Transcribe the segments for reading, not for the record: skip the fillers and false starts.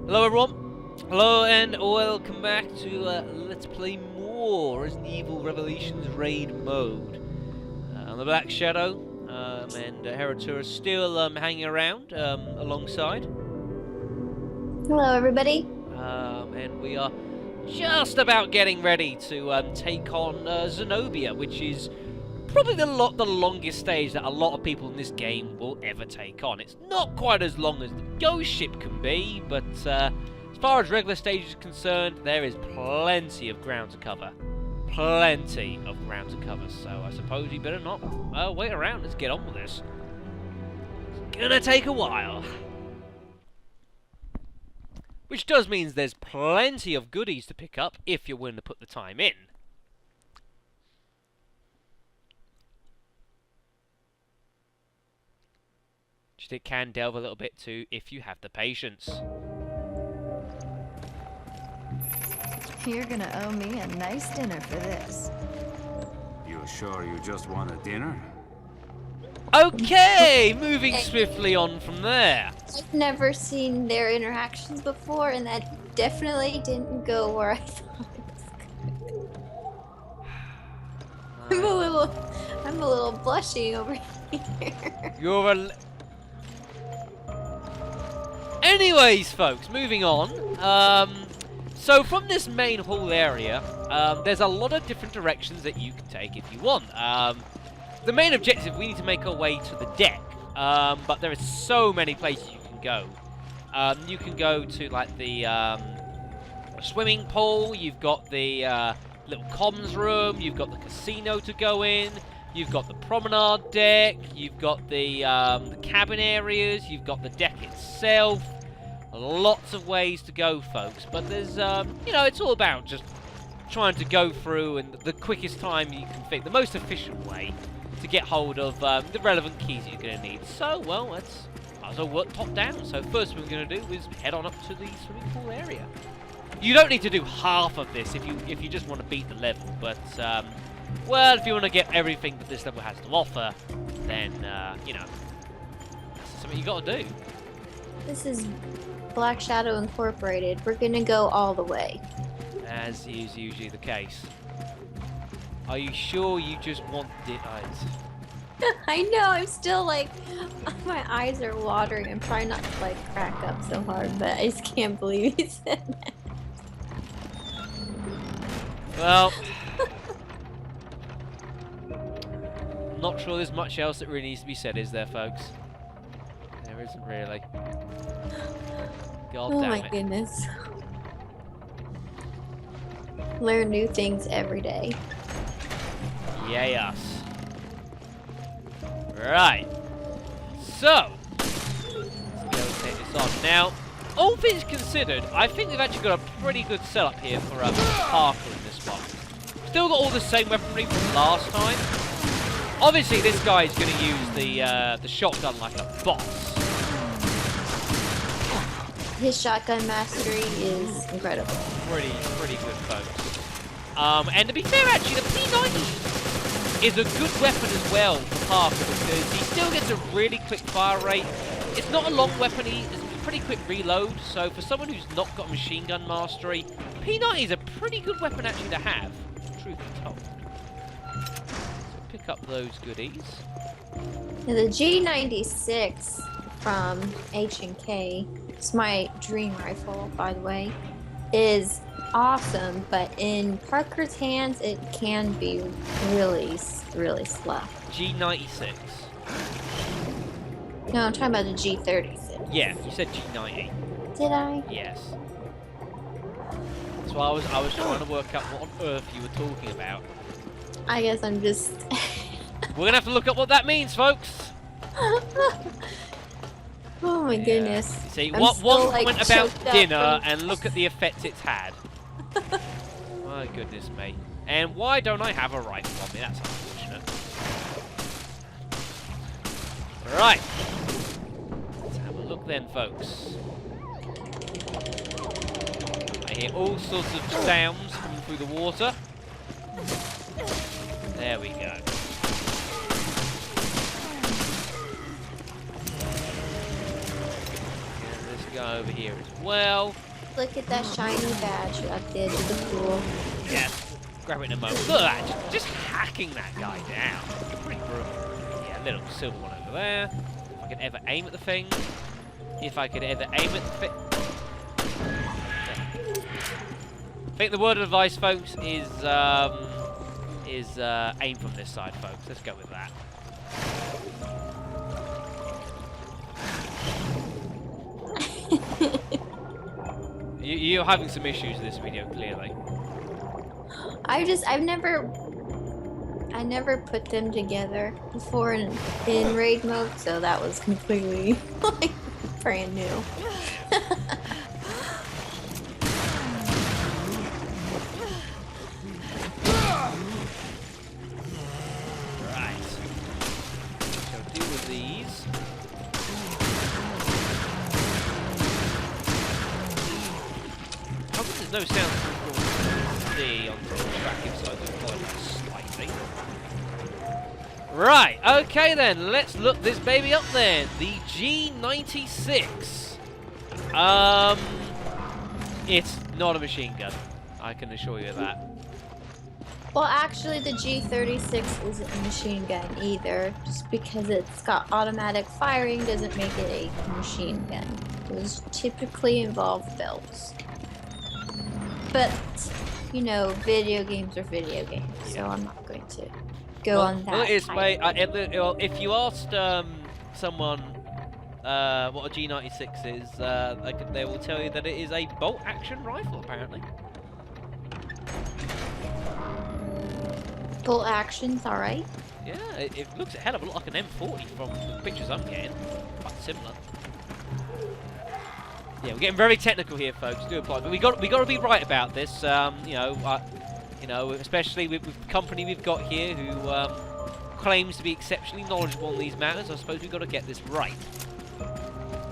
Hello everyone, hello and welcome back to Let's Play more Resident Evil Revelations Raid mode. I'm the Black Shadow, and Heratura still hanging around alongside. Hello everybody. And we are just about getting ready to take on Zenobia, which is probably the longest stage that a lot of people in this game will ever take on. It's not quite as long as the Ghost Ship can be, but as far as regular stage is concerned, there is plenty of ground to cover. Plenty of ground to cover, so I suppose you better not wait around. Let's get on with this. It's gonna take a while. Which does mean there's plenty of goodies to pick up if you're willing to put the time in. It can delve a little bit too if you have the patience. You're gonna owe me a nice dinner for this. You sure you just want a dinner? Okay, moving swiftly on from there. I've never seen their interactions before, and that definitely didn't go where I thought it was going. I'm a little blushing over here. You're a... Anyways, folks, moving on. So from this main hall area, there's a lot of different directions that you can take if you want. The main objective, we need to make our way to the deck, but there are so many places you can go. You can go to like the swimming pool. You've got the little comms room. You've got the casino to go in. You've got the promenade deck, you've got the cabin areas, you've got the deck itself. Lots of ways to go, folks. But there's, you know, it's all about just trying to go through and the quickest time you can think, the most efficient way to get hold of the relevant keys that you're going to need. So, well, might as well work top down. So first what we're going to do is head on up to the swimming pool area. You don't need to do half of this if you just want to beat the level, but well, if you want to get everything that this level has to offer, then, you know, that's something you got to do. This is Black Shadow Incorporated. We're gonna go all the way. As is usually the case. Are you sure you just want it? I know, I'm still like, my eyes are watering. I'm trying not to like crack up so hard, but I just can't believe he said that. Well... Not sure there's much else that really needs to be said, is there, folks? There isn't really. God Oh damn my it. goodness. Learn new things every day. Yes. Right. So, let's go take this on. Now, all things considered, I think we've actually got a pretty good setup here for parkour in this one. Still got all the same weaponry from last time. Obviously, this guy is going to use the shotgun like a boss. His shotgun mastery is incredible. Pretty good, folks. And to be fair, actually, the P90 is a good weapon as well for Parker because he still gets a really quick fire rate. It's not a long weapon, it's a pretty quick reload, so for someone who's not got machine gun mastery, P90 is a pretty good weapon actually to have, truth be told. Pick up those goodies. Now, the G96 from H&K, it's my dream rifle, by the way, is awesome, but in Parker's hands, it can be really slow. G96. No, I'm talking about the G36. Yeah, you said G90. Did I? Yes. So I was trying to work out what on earth you were talking about. I guess I'm just... We're gonna have to look up what that means, folks. Oh my goodness. See, I'm one still, like, comment about choked up dinner from- and look at the effect it's had. My goodness me. And why don't I have a rifle on me? That's unfortunate. Right. Let's have a look then, folks. I hear all sorts of sounds coming through the water. There we go. go over here as well. Look at that shiny badge at the edge of the pool. Yes. Grab it in a moment. Look at that. Just hacking that guy down. Pretty brutal. Yeah, a little silver one over there. If I could ever aim at the thing. If I could ever aim at the thing. I think the word of advice, folks, is aim from this side, folks. Let's go with that. You're having some issues with this video, clearly. I never put them together before in raid mode, so that was completely like brand new. Right. So deal with these. How come there's no sound from the on the tracking side of the slightly? Right, okay then, let's look this baby up then. The G96. It's not a machine gun. I can assure you of that. Well, actually, the G36 isn't a machine gun either. Just because it's got automatic firing doesn't make it a machine gun. Those typically involve belts. But, you know, video games are video games, so I'm not going to go on that. Well, it's if you asked someone what a G96 is, they will tell you that it is a bolt-action rifle, apparently. Bolt action's alright. Yeah, it looks a hell of a lot like an M40 from the pictures I'm getting. Quite similar. Yeah, we're getting very technical here, folks. Do apologize, but we got to be right about this. You know, especially with the company we've got here, who claims to be exceptionally knowledgeable on these matters. I suppose we've got to get this right.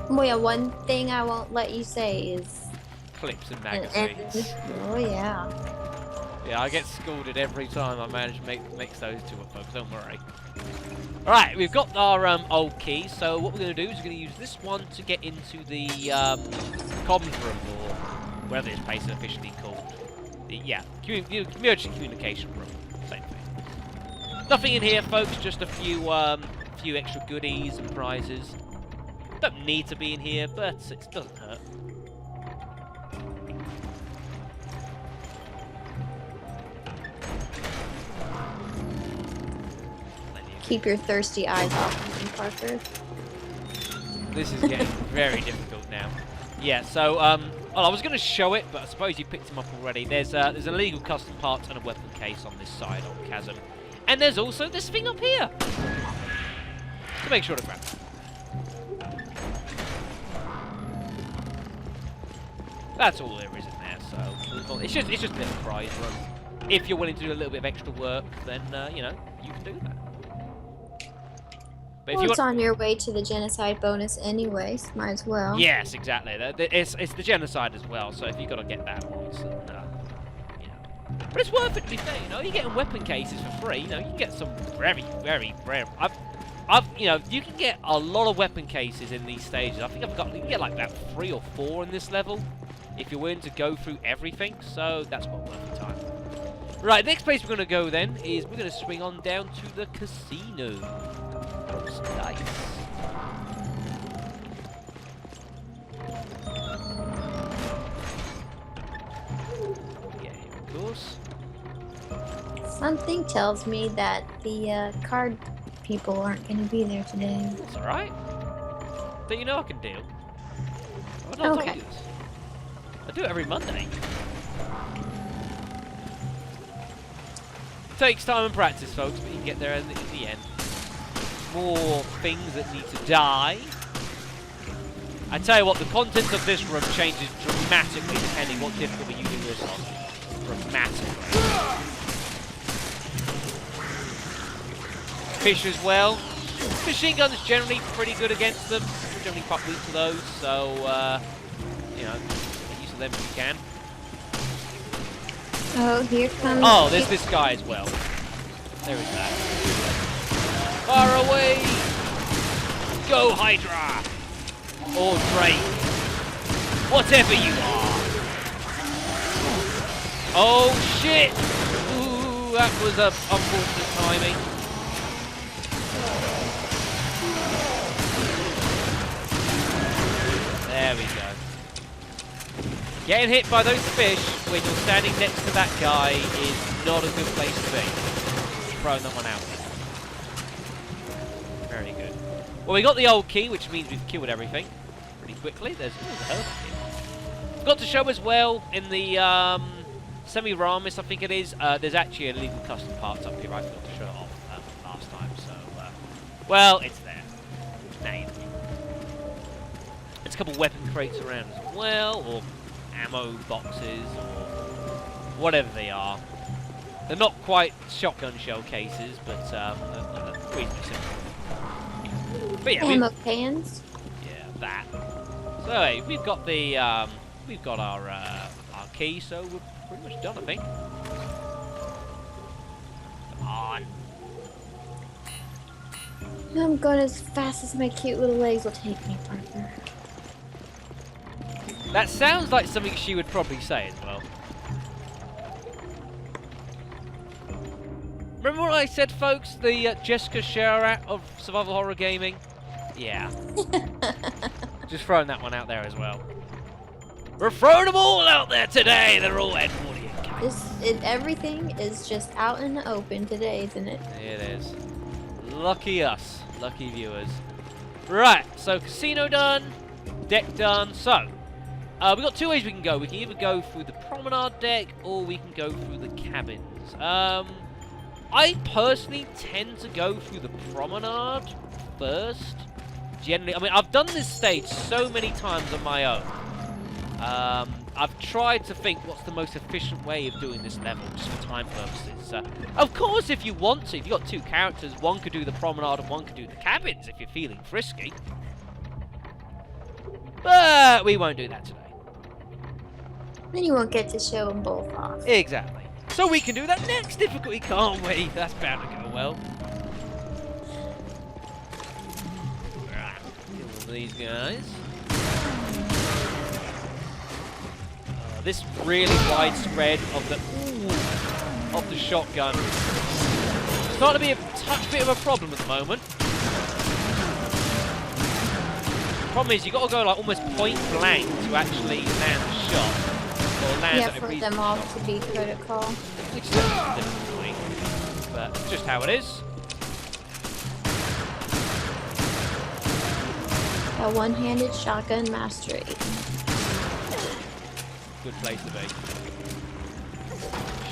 Well, yeah, one thing I won't let you say is Clips and magazines. Oh yeah. Yeah, I get scolded every time I manage to make those two up, folks. Don't worry. Alright, we've got our old key, so what we're going to do is we're going to use this one to get into the comms room, or whatever this place is officially called. Emergency communication room. Same thing. Nothing in here, folks, just a few extra goodies and prizes. Don't need to be in here, but it doesn't hurt. Keep your thirsty eyes off me, Parker. This is getting very difficult now. Yeah, so well, I was going to show it, but I suppose you picked them up already. There's an illegal custom parts and a weapon case on this side of Chasm, and there's also this thing up here. So make sure to grab it. That's all there is in there. So it's just a little prize run. If you're willing to do a little bit of extra work, then you know, you can do that. But Well, it's on your way to the genocide bonus anyways. Might as well. Yes, exactly. It's the genocide as well. So if you got to get that one, you know. But it's worth it, to be fair. You know, you're getting weapon cases for free. You know, you can get some very, very rare. You know, you can get a lot of weapon cases in these stages. I think you can get like about 3 or 4 in this level, if you're willing to go through everything. So that's well worth the time. Right, next place we're going to go then is we're going to swing on down to the casino. Looks nice. Yeah, here it goes. Something tells me that the card people aren't going to be there today. It's alright. But you know I can deal. I've not told you this. I do it every Monday. Takes time and practice, folks, but you can get there in the end. More things that need to die. I tell you what, the content of this room changes dramatically depending what difficulty you do this on. Dramatically. Fish as well. Machine guns generally pretty good against them. Generally quite weak to those, so you know, get use of them if you can. Oh, here comes. Oh, there's this guy as well. There is that. Far away! Go, Hydra! Or Drake. Whatever you are. Oh shit! Ooh, that was a unfortunate timing. There we go. Getting hit by those fish when you're standing next to that guy is not a good place to be. Throwing that one out there. Very good. Well, we got the old key, which means we've killed everything pretty quickly. There's a herb here. Forgot to show as well in the Semiramis, I think it is. There's actually illegal custom parts up here. I forgot to show it off last time, so well, it's there. Now you know. There's a couple weapon crates around as well, or ammo boxes, or whatever they are. They're not quite shotgun shell cases, but reasonably simple. But yeah, ammo cans. Yeah, that. So hey, we've got the we've got our key, so we're pretty much done, I think. Come on. I'm going as fast as my cute little legs will take me, Parker. That sounds like something she would probably say as well. Remember what I said, folks? The Jessica Sharat of survival horror gaming? Yeah. Just throwing that one out there as well. We're throwing them all out there today! They're all Ed Woody and Cat. Everything is just out in the open today, isn't it? It is. Lucky us. Lucky viewers. Right, so casino done. Deck done. So, we've got two ways we can go. We can either go through the promenade deck, or we can go through the cabins. I personally tend to go through the promenade first. Generally, I mean, I've done this stage so many times on my own. I've tried to think what's the most efficient way of doing this level, just for time purposes. Of course, if you want to, if you've got two characters, one could do the promenade and one could do the cabins if you're feeling frisky. But we won't do that today. Then you won't get to show them both off. Exactly. So we can do that next difficulty, can't we? That's bound to go well. Right, deal with these guys. This really widespread of the shotgun starting to be a touch bit of a problem at the moment. Problem is, you got to go like almost point blank to actually land the shot, or land Yeah, at a for reasonable them all angle. to be critical. Which is a different thing, but it's just how it is. A one-handed shotgun mastery. Good place to be.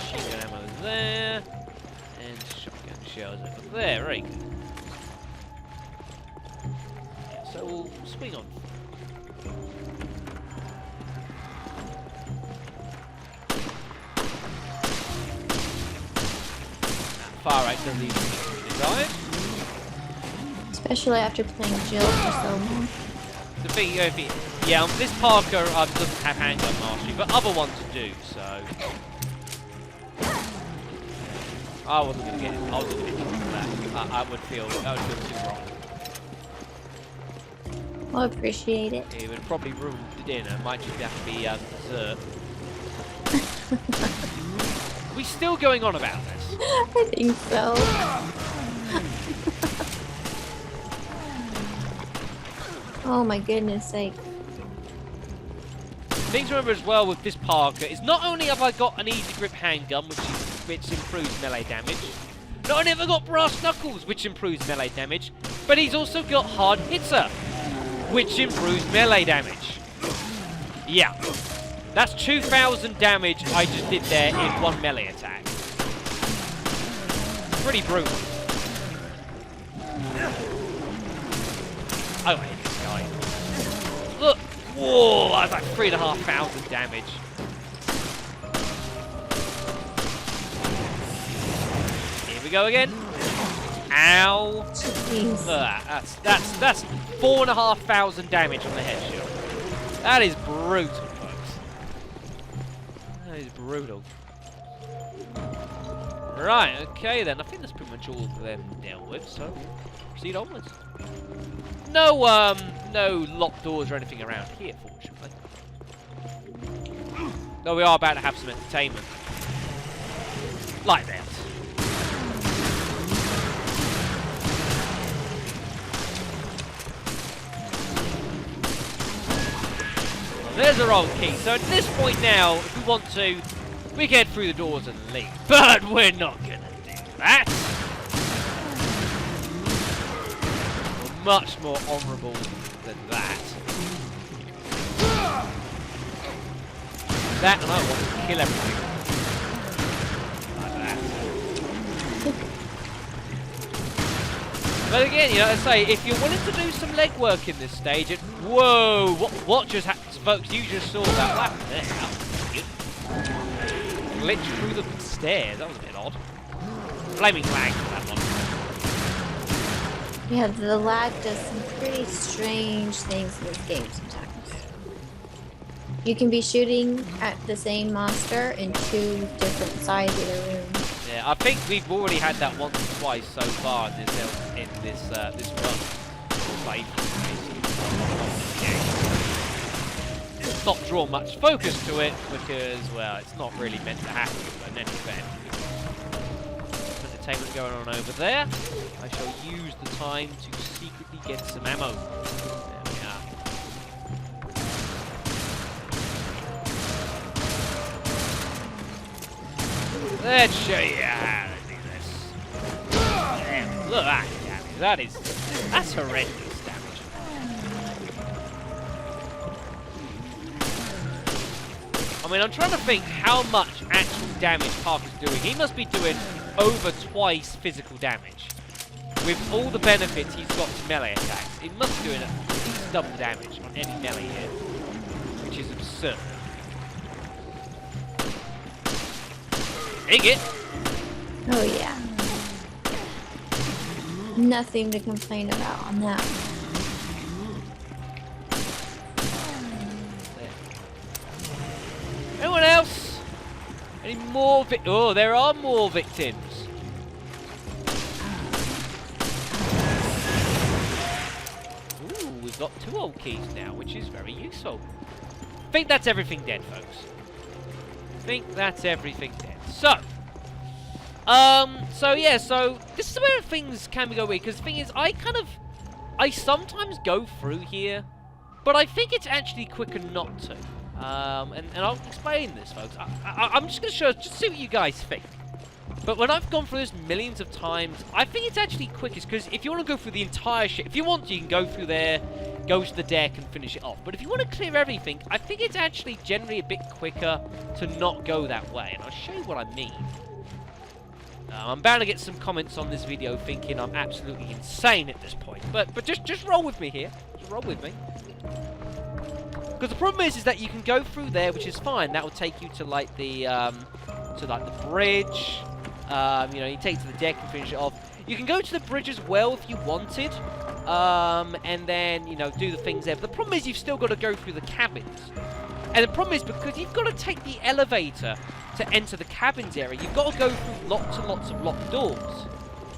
Shotgun ammo there, and shotgun shells over there. Very good. Yeah, so we'll swing on. Far right doesn't even desired. Especially after playing Jill for so long. The thing, yeah, this Parker doesn't have handgun mastery, but other ones do, so. I wasn't going to get it. I wasn't going to get into that. I would feel too wrong. I'll appreciate it. It would probably ruin the dinner. Might just have to be dessert. Are we still going on about this? I think so. Oh my goodness sake. Thing to remember as well with this Parker is not only have I got an easy grip handgun, which improves melee damage, not only have I got brass knuckles, which improves melee damage, but he's also got hard hitter, which improves melee damage. Yeah, that's 2,000 damage I just did there in one melee attack. Pretty brutal. Oh, I hate this guy. Look! Whoa, that's like 3,500 damage. Here we go again. Ow! Jeez. That's 4,500 damage on the head shield. That is brutal, folks. That is brutal. Right, okay then. I think that's pretty much all of them dealt with, so proceed onwards. No, no locked doors or anything around here, fortunately. Though we are about to have some entertainment. Like that. Well, there's our old key. So at this point now, if we want to, we can head through the doors and leave. But we're not going to do that. We're much more honourable than that. That and I want to kill everything. Like that. But again, you know, I say, if you're willing to do some legwork in this stage, and whoa, what just happened, folks? You just saw that. What happened there? That was good. Glitch through the stairs. That was a bit odd. Flaming lag for that one. Yeah, the lag does some pretty strange things in this game sometimes. You can be shooting at the same monster in 2 different sides of the room. Yeah, I think we've already had that once or twice so far in this run. It's not drawn much focus to it because, well, it's not really meant to happen. But in any event, entertainment going on over there. I shall use the time to secretly get some ammo. There we are. Let's show you how to do this. Damn, look at that damage. That's horrendous damage. I mean, I'm trying to think how much actual damage Parker's doing. He must be doing over twice physical damage. With all the benefits he's got to melee attacks, he must be doing at least double damage on any melee hit, which is absurd. Dig it! Oh yeah. Nothing to complain about on that. Anyone else? Any more oh, there are more victims. Ooh, we've got 2 old keys now, which is very useful. I think that's everything dead, folks. I think that's everything dead. So this is where things can go weird, because the thing is, I sometimes go through here, but I think it's actually quicker not to. And I'll explain this, folks. I'm just going to show, just see what you guys think. But when I've gone through this millions of times, I think it's actually quickest, because if you want to go through the entire shit, if you want to, you can go through there, go to the deck and finish it off. But if you want to clear everything, I think it's actually generally a bit quicker to not go that way. And I'll show you what I mean. I'm bound to get some comments on this video thinking I'm absolutely insane at this point. But just roll with me here. Just roll with me. Because the problem is that you can go through there, which is fine. That will take you to like the bridge. You know, you take it to the deck and finish it off. You can go to the bridge as well if you wanted. And then, you know, do the things there. But the problem is you've still got to go through the cabins. And the problem is because you've got to take the elevator to enter the cabins area, you've got to go through lots and lots of locked doors.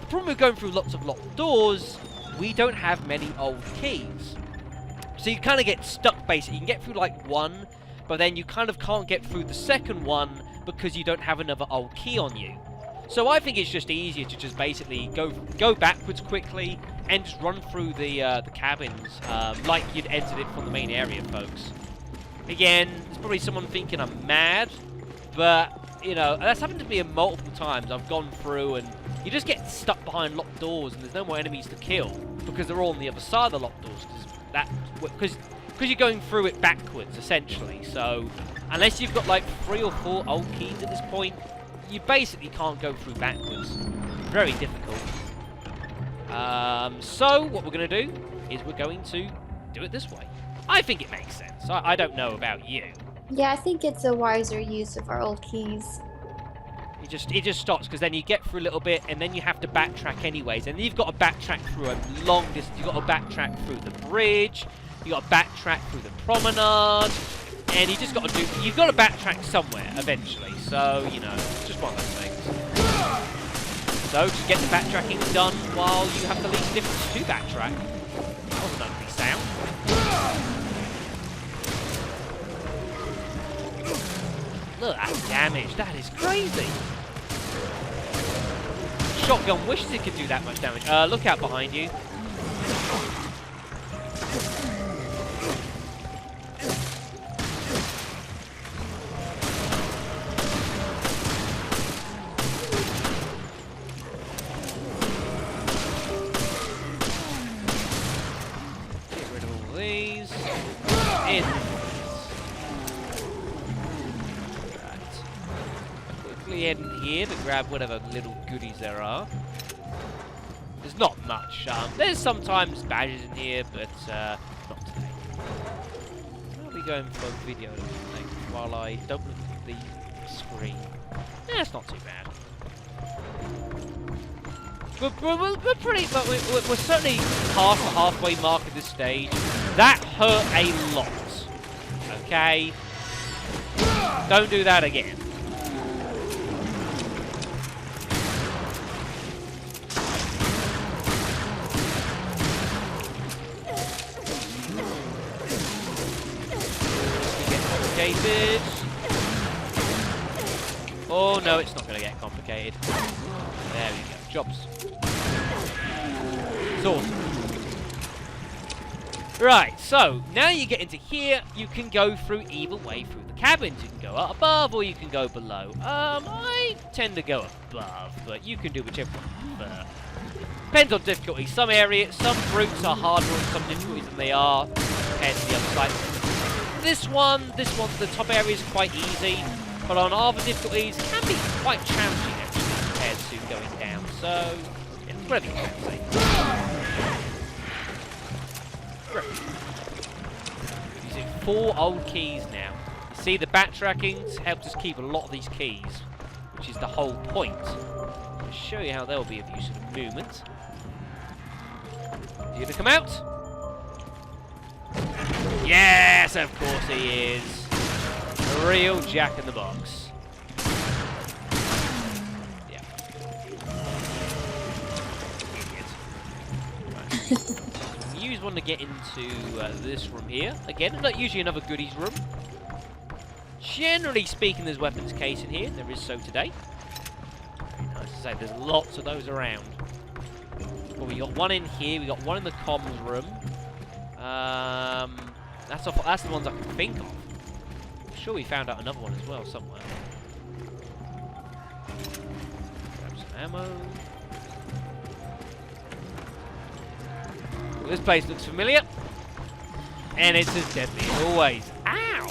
The problem with going through lots of locked doors, we don't have many old keys. So you kind of get stuck, basically. You can get through, like, 1, but then you kind of can't get through the second one because you don't have another old key on you. So I think it's just easier to just basically go backwards quickly and just run through the cabins like you'd entered it from the main area, folks. Again, there's probably someone thinking I'm mad, but, you know, that's happened to me multiple times. I've gone through and you just get stuck behind locked doors and there's no more enemies to kill because they're all on the other side of the locked doors. Because you're going through it backwards, essentially. So, unless you've got like 3 or 4 old keys at this point, you basically can't go through backwards. Very difficult. So, what we're going to do is we're going to do it this way. I think it makes sense. I don't know about you. Yeah, I think it's a wiser use of our old keys. It just stops, because then you get through a little bit, and then you have to backtrack anyways. And then you've got to backtrack through a long distance. You've got to backtrack through the bridge. You've got to backtrack through the promenade. And you've got to backtrack somewhere eventually. So, you know, it's just one of those things. So, just get the backtracking done while you have the least difference to backtrack. That wasn't ugly sound. Look at that damage. That is crazy. Shotgun wishes it could do that much damage. Look out behind you. Get rid of all these. In. Head in here to grab whatever little goodies there are. There's not much. There's sometimes badges in here, but not today. I'll be going for a video while I don't look at the screen. It's not too bad. We're pretty, but we're certainly past the halfway mark at this stage. That hurt a lot. Okay? Don't do that again. Oh no, it's not going to get complicated. There we go. Jobs. It's awesome. Right, so now you get into here, you can go through either way through the cabins. You can go up above or you can go below. I tend to go above, but you can do whichever one you prefer. Depends on difficulty. Some routes are harder on some difficulties than they are compared to the other side. This one, the top area is quite easy, but on other difficulties, it can be quite challenging actually compared to going down. So, yeah, whatever you can say. Great. Using 4 old keys now. You see, the backtracking helps us keep a lot of these keys, which is the whole point. I'll show you how they'll be of use in a moment. You gonna come out? Yes, of course he is. A real Jack in the Box. Yeah. Right. Use one to get into this room here. Again, not usually another goodies room. Generally speaking, there's weapons case in here. There is so today. Very nice to say, there's lots of those around. Well, we got one in here. We got one in the comms room. That's the ones I can think of. I'm sure we found out another one as well somewhere. Grab some ammo. Well, this place looks familiar. And it's as deadly as always. Ow!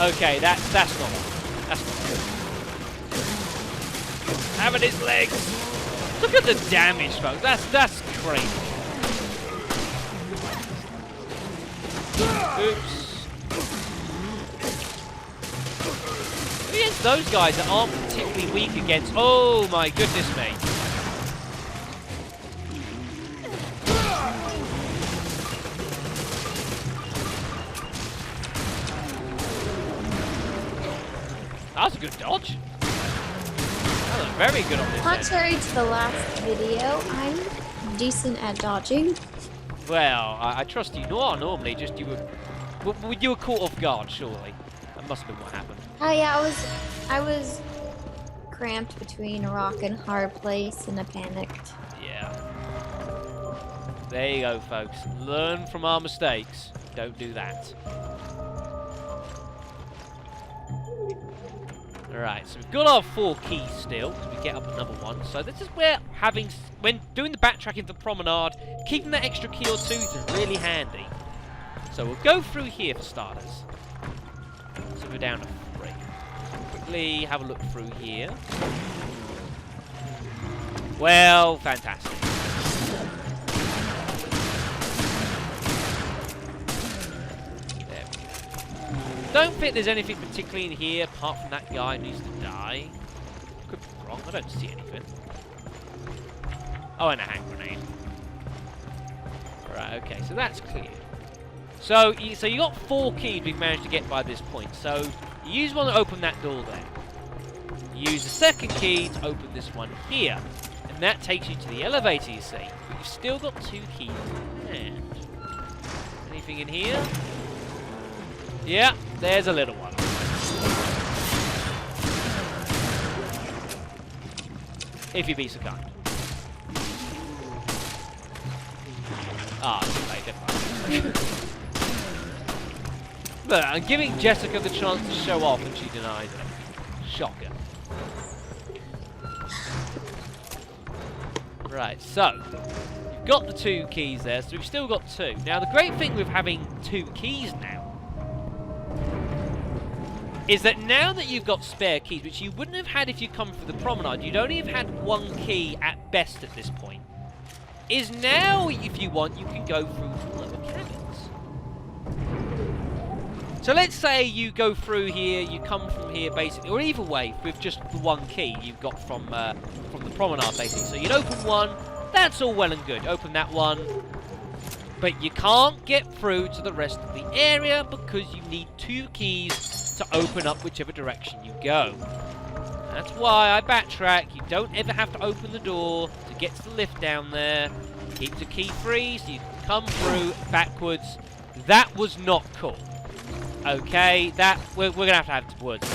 Okay, that's not good. That's not good. Having his legs. Look at the damage, folks. That's crazy. Oops. Against those guys that aren't particularly weak against. Oh my goodness me. That was a good dodge. That was very good on this Contrary to the last video, I'm decent at dodging. Well, I trust you. Normally, just you were caught off guard, surely. That must have been what happened. Oh yeah, I was cramped between a rock and a hard place, and I panicked. Yeah. There you go, folks. Learn from our mistakes. Don't do that. Alright, so we've got our 4 keys still, because we get up another one. So this is where when doing the backtracking for Promenade, keeping that extra key or 2 is really handy. So we'll go through here for starters. So we're down to 3. So quickly have a look through here. Well, fantastic. Don't think there's anything particularly in here apart from that guy who needs to die. Could be wrong, I don't see anything. Oh, and a hand grenade. Right, okay, so that's clear. So you got 4 keys we've managed to get by this point. So you use one to open that door there. You use the second key to open this one here. And that takes you to the elevator, you see. But you've still got 2 keys in hand. Anything in here? Yeah, there's a little one. If you be so kind. Ah, too late, never mind. Look, I'm giving Jessica the chance to show off and she denies it. Shocker. Right, so, you've got the 2 keys there, so we've still got 2. Now, the great thing with having 2 keys now is that now that you've got spare keys, which you wouldn't have had if you come through the promenade, you'd only have had 1 key at best at this point, is now, if you want, you can go through the little cabins. So let's say you go through here, you come from here basically, or either way, with just the 1 key you've got from the promenade basically. So you'd open one, that's all well and good. Open that one, but you can't get through to the rest of the area because you need 2 keys to open up whichever direction you go. That's why I backtrack. You don't ever have to open the door to get to the lift down there. Keep the key free so you can come through backwards. That was not cool. Okay, that we're gonna have to words.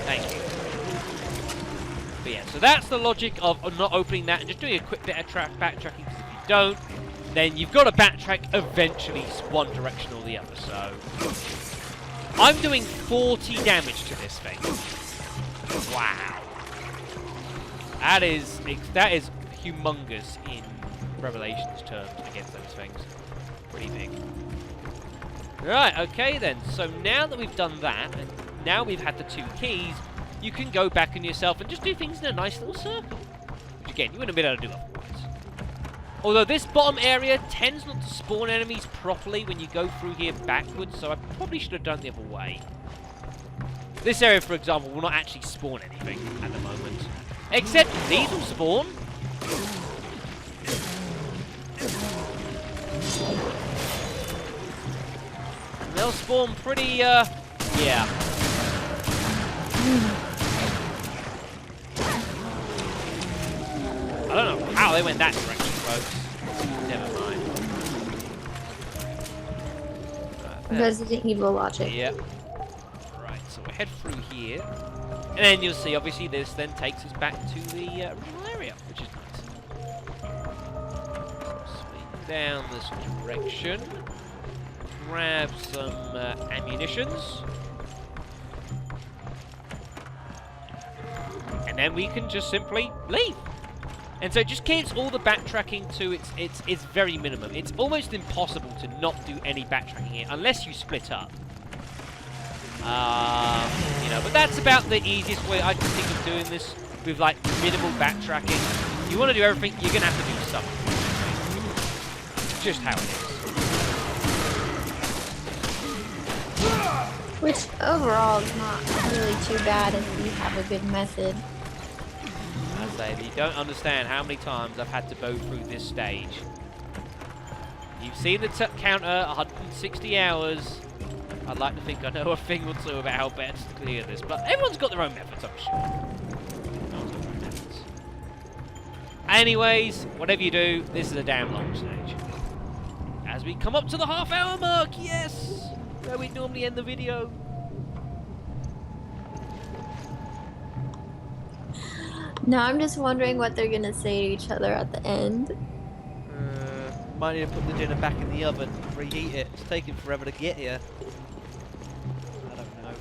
Thank you. But yeah, so that's the logic of not opening that and just doing a quick bit of backtracking. Because if you don't, then you've got to backtrack eventually one direction or the other. So I'm doing 40 damage to this thing. Wow, that is humongous in Revelations terms against those things. Pretty big. Right, okay then. So now that we've done that, and now we've had the 2 keys, you can go back on yourself and just do things in a nice little circle. Which again, you wouldn't have been able to do otherwise. Although this bottom area tends not to spawn enemies properly when you go through here backwards, so I probably should have done it the other way. This area, for example, will not actually spawn anything at the moment. Except these will spawn. And they'll spawn pretty, yeah. I don't know how they went that direction, folks. Never mind. Resident Evil logic. Yep. Right, so we'll head through here. And then you'll see, obviously, this then takes us back to the original area, which is nice. So swing down this direction. Grab some ammunitions. And then we can just simply leave. And so it just keeps all the backtracking to its very minimum. It's almost impossible to not do any backtracking here, unless you split up. You know, but that's about the easiest way I can think of doing this, with like minimal backtracking. You want to do everything, you're going to have to do something. Just how it is. Which overall is not really too bad if you have a good method. I say that you don't understand how many times I've had to go through this stage. You've seen the counter, 160 hours. I'd like to think I know a thing or two about how best to clear this, but everyone's got their own methods, I'm sure. Everyone's got their own methods. Anyways, whatever you do, this is a damn long stage. As we come up to the half-hour mark, yes! Where we normally end the video. Now I'm just wondering what they're gonna say to each other at the end. Might need to put the dinner back in the oven, reheat it. It's taking forever to get here. I don't know.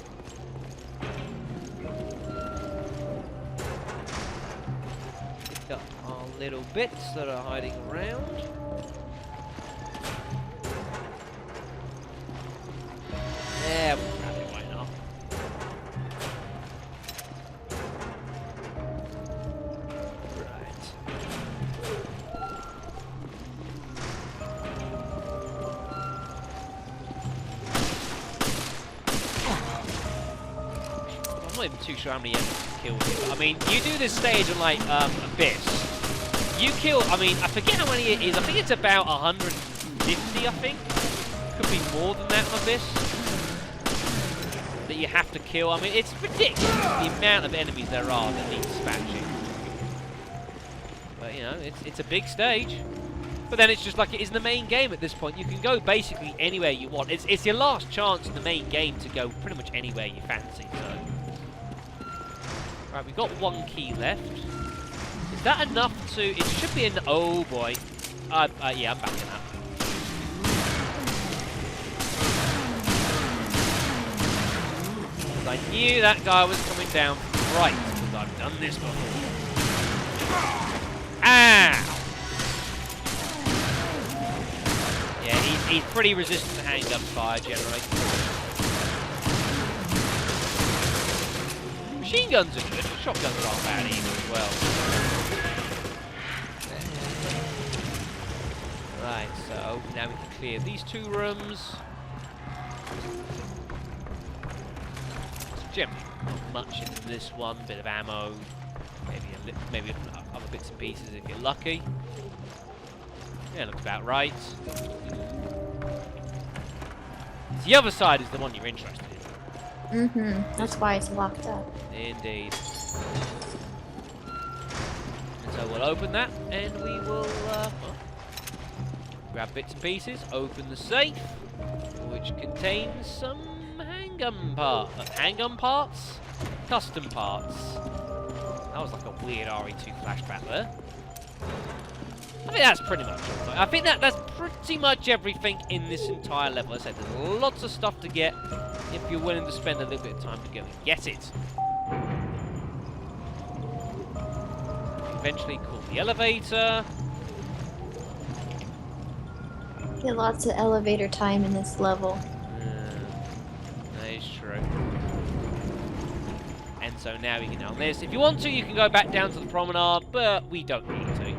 Pick up our little bits that are hiding around. Yeah, we'll grab it, why not? I'm not even too sure how many enemies you kill here. I mean, you do this stage on like Abyss. You kill, I mean, I forget how many it is. I think it's about 150, I think. Could be more than that on Abyss. That you have to kill. I mean, it's ridiculous the amount of enemies there are that need dispatching. But, you you know, it's a big stage. But then it's just like it is in the main game at this point. You can go basically anywhere you want. It's your last chance in the main game to go pretty much anywhere you fancy. So, right, we've got one key left. Is that enough to? It should be in. Oh boy. Yeah, I'm backing up. Because I knew that guy was coming down from right. Because I've done this before. Ow! Yeah, he's pretty resistant to handgun fire, generally. Machine guns are good. Shotguns aren't bad either as well. Right, so now we can clear these 2 rooms. There's generally not much in this one. Bit of ammo, maybe other bits and pieces if you're lucky. Yeah, looks about right. The other side is the one you're interested in. Mm-hmm. That's why it's locked up. Indeed. And so we'll open that, and we will grab bits and pieces, open the safe, which contains some handgun parts? Custom parts. That was like a weird RE2 flashback there. I think that's pretty much it. I think that's pretty much everything in this entire level. As I said, there's lots of stuff to get if you're willing to spend a little bit of time to go and get it. Eventually call the elevator. Get lots of elevator time in this level. That is true. And so now we can down this. If you want to, you can go back down to the promenade, but we don't need to.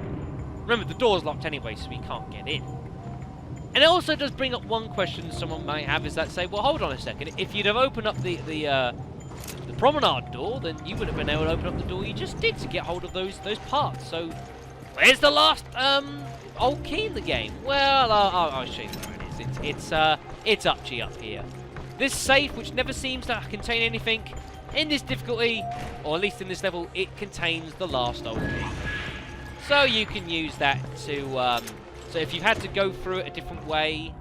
Remember, the door's locked anyway, so we can't get in. And it also does bring up one question someone might have, is that say, well, hold on a second. If you'd have opened up the promenade door, then you would have been able to open up the door you just did to get hold of those parts. So, where's the last old key in the game? Well, I'll show you where it is. It's up here. This safe, which never seems to contain anything, in this difficulty, or at least in this level, it contains the last old key. So you can use that to, so if you had to go through it a different way,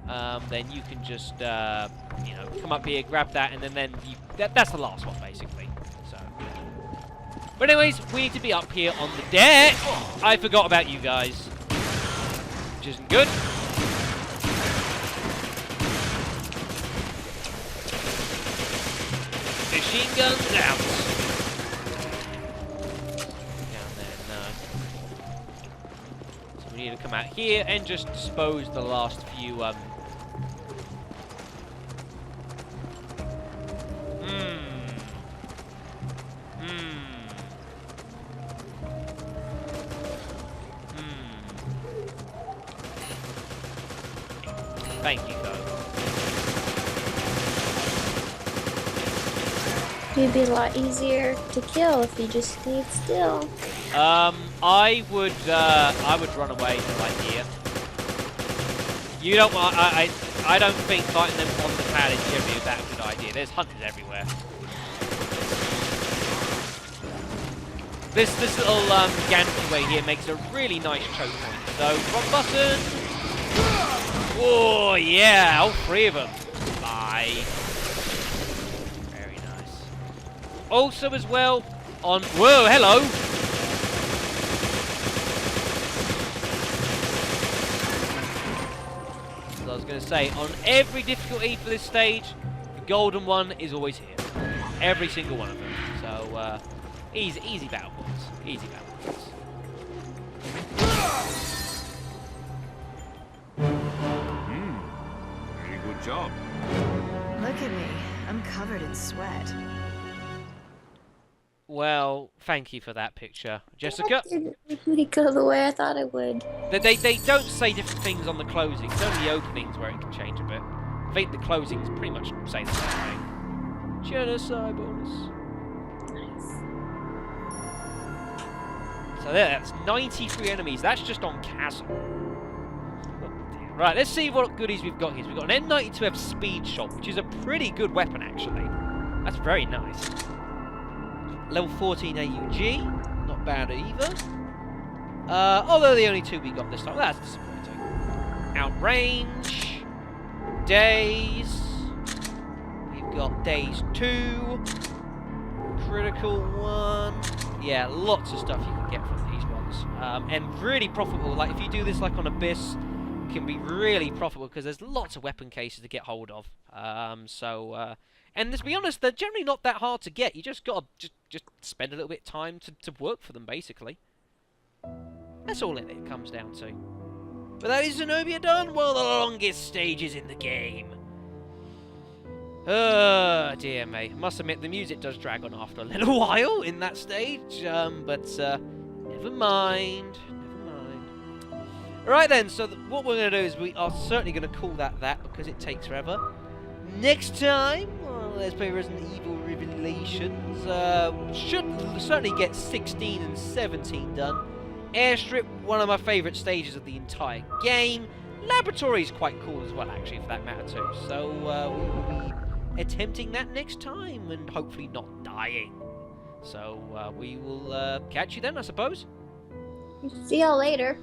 then you can just, you know, come up here, grab that, and then that's the last one, basically. So, but anyways, we need to be up here on the deck. I forgot about you guys, which isn't good. Machine guns out. We need to come out here and just dispose the last few Thank you, though. It'd be a lot easier to kill if you just stayed still. I would run away from like here. You don't want. I don't think fighting them on the pad is generally that good idea. There's hunters everywhere. This little gantry here makes a really nice choke point. So front button. Oh yeah, all 3 of them. Bye. Very nice. Also as well on. Whoa, hello. I was going to say, on every difficulty for this stage, the golden one is always here. Every single one of them. So, easy battle points. Easy battle points. Very good job. Look at me. I'm covered in sweat. Well, thank you for that picture, Jessica. It didn't go the way I thought it would. They don't say different things on the closings. It's only the openings where it can change a bit. I think the closings pretty much say the same thing. Genocide bonus. Nice. So there, that's 93 enemies. That's just on Chasm. Right, let's see what goodies we've got here. So we've got an M92F Speed Shot, which is a pretty good weapon, actually. That's very nice. Level 14 AUG, not bad either. Although the only 2 we got this time. That's disappointing. Outrange. Daze. We've got Daze 2. Critical 1. Yeah, lots of stuff you can get from these ones. And really profitable. Like, if you do this like on Abyss, it can be really profitable because there's lots of weapon cases to get hold of. And let's be honest, they're generally not that hard to get. You just gotta just spend a little bit of time to work for them, basically. That's all it comes down to. But that is Zenobia done? Well, the longest stages in the game. Oh, dear me. Must admit, the music does drag on after a little while in that stage. But never mind. Never mind. Alright then, so what we're going to do is we are certainly going to call that because it takes forever. Next time, well, let's play Resident Evil Revelations. Should certainly get 16 and 17 done. Airstrip, one of my favourite stages of the entire game. Laboratory is quite cool as well, actually, for that matter too. So we will be attempting that next time and hopefully not dying. So we will catch you then, I suppose. See y'all later.